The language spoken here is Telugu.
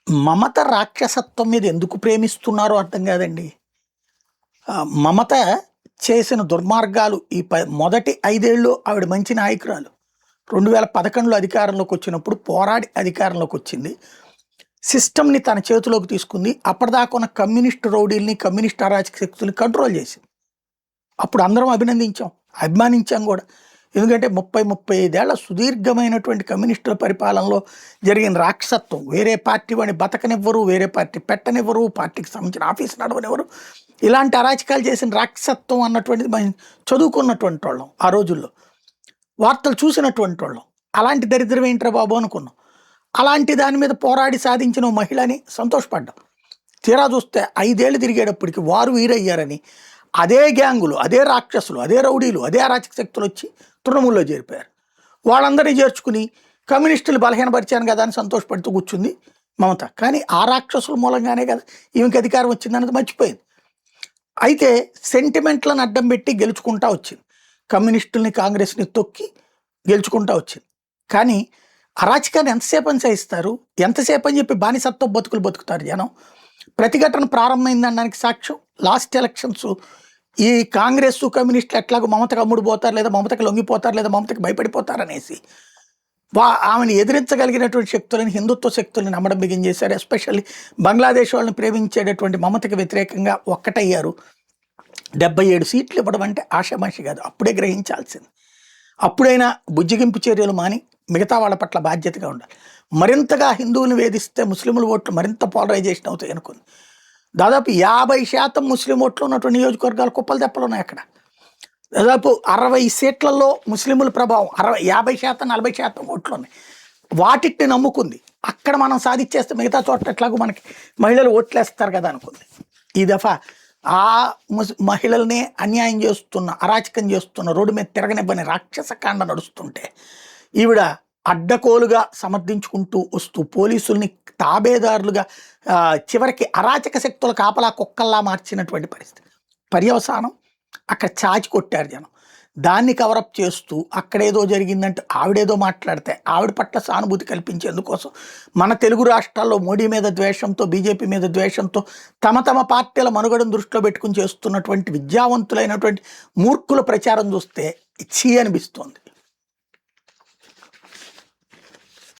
మమత రాక్షసత్వం మీద ఎందుకు ప్రేమిస్తున్నారో అర్థం కాదండి. మమత చేసిన దుర్మార్గాలు మొదటి 5 ఏళ్ళు ఆవిడ మంచి నాయకురాలు. 2011లో అధికారంలోకి వచ్చినప్పుడు పోరాడి అధికారంలోకి వచ్చింది. సిస్టమ్‌ని తన చేతిలోకి తీసుకుంది. అప్పటిదాకా ఉన్న కమ్యూనిస్ట్ రౌడీల్ని, కమ్యూనిస్ట్ అరాచక శక్తుల్ని కంట్రోల్ చేసింది. అప్పుడు అందరం అభినందించాం, అభిమానించాం కూడా. ఎందుకంటే 35 ఏళ్ల సుదీర్ఘమైనటువంటి కమ్యూనిస్టుల పరిపాలనలో జరిగిన రాక్షసత్వం, వేరే పార్టీ వాడిని బతకనివ్వరు, వేరే పార్టీ పెట్టనివ్వరు, పార్టీకి సంబంధించిన ఆఫీస్ నడవనివ్వరు, ఇలాంటి అరాచకాలు చేసిన రాక్షసత్వం అన్నటువంటిది మనం చదువుకున్నటువంటి వాళ్ళం ఆ రోజుల్లో, వార్తలు చూసినటువంటి వాళ్ళం. అలాంటి దరిద్రం ఏంట్రా బాబు అనుకున్నాం. అలాంటి దాని మీద పోరాడి సాధించిన మహిళని సంతోషపడ్డాం. తీరా చూస్తే 5 ఏళ్ళు తిరిగేటప్పటికి వారు వీరయ్యారని అదే గ్యాంగులు, అదే రాక్షసులు, అదే రౌడీలు, అదే అరాచక శక్తులు వచ్చి తృణమూల్లో చేరిపోయారు. వాళ్ళందరినీ చేర్చుకుని కమ్యూనిస్టులు బలహీనపరిచాను కదా అని సంతోషపడుతూ కూర్చుంది మమత. కానీ ఆ రాక్షసుల మూలంగానే కదా ఈమెకి అధికారం వచ్చిందన్నది మర్చిపోయింది. అయితే సెంటిమెంట్లను అడ్డం పెట్టి గెలుచుకుంటా వచ్చింది. కమ్యూనిస్టుల్ని, కాంగ్రెస్ని తొక్కి గెలుచుకుంటా వచ్చింది. కానీ అరాచకాన్ని ఎంతసేపు అని సహిస్తారు? ఎంతసేపు అని చెప్పి బానిసత్వ బతుకులు బతుకుతారు జనం? ప్రతిఘటన ప్రారంభమైందనడానికి సాక్ష్యం లాస్ట్ ఎలక్షన్స్. ఈ కాంగ్రెస్ కమ్యూనిస్టులు ఎట్లాగో మమతకు అమ్ముడు పోతారు, లేదా మమతకు లొంగిపోతారు, లేదా మమతకు భయపడిపోతారు అనేసి ఆమెను ఎదిరించగలిగినటువంటి శక్తులను, హిందుత్వ శక్తులను నమ్మడం బిగించేశారు. ఎస్పెషల్లీ బంగ్లాదేశ్ వాళ్ళని ప్రేమించేటటువంటి మమతకు వ్యతిరేకంగా ఒక్కటయ్యారు. 77 సీట్లు ఇవ్వడం అంటే ఆషామాషి కాదు. అప్పుడే గ్రహించాల్సింది. అప్పుడైనా బుజ్జిగింపు చర్యలు మాని మిగతా వాళ్ళ పట్ల బాధ్యతగా ఉండాలి. మరింతగా హిందువులను వేధిస్తే ముస్లింల ఓట్లు మరింత పోలరైజేషన్ అవుతాయి అనుకుంది. దాదాపు 50% ముస్లిం ఓట్లు ఉన్నటువంటి నియోజకవర్గాలు కుప్పలు తెప్పలు ఉన్నాయి. అక్కడ దాదాపు 60 సీట్లలో ముస్లింల ప్రభావం 50%, 40% ఓట్లు ఉన్నాయి. వాటిని నమ్ముకుంది. అక్కడ మనం సాధించేస్తే మిగతా చోట్ల ఎట్లాగో మనకి మహిళలు ఓట్లేస్తారు కదా అనుకుంది. ఈ దఫా ఆ మహిళల్ని అన్యాయం చేస్తున్న, అరాచకం చేస్తున్న, రోడ్డు మీద తిరగనివ్వని రాక్షసకాండ నడుస్తుంటే ఈవిడ అడ్డకోలుగా సమర్థించుకుంటూ వస్తూ పోలీసుల్ని తాబేదారులుగా చివరికి అరాచక శక్తుల కాపలా కుక్కల్లా మార్చినటువంటి పరిస్థితి. పర్యవసానం అక్కడ చాచి కొట్టారు జనం. దాన్ని కవరప్ చేస్తూ అక్కడేదో జరిగిందంటే ఆవిడేదో మాట్లాడితే ఆవిడ పట్ల సానుభూతి కల్పించేందుకోసం మన తెలుగు రాష్ట్రాల్లో మోడీ మీద ద్వేషంతో, బీజేపీ మీద ద్వేషంతో తమ పార్టీల మనుగడను దృష్టిలో పెట్టుకుని చేస్తున్నటువంటి విద్యావంతులైనటువంటి మూర్ఖుల ప్రచారం చూస్తే ఛీ అనిపిస్తోంది.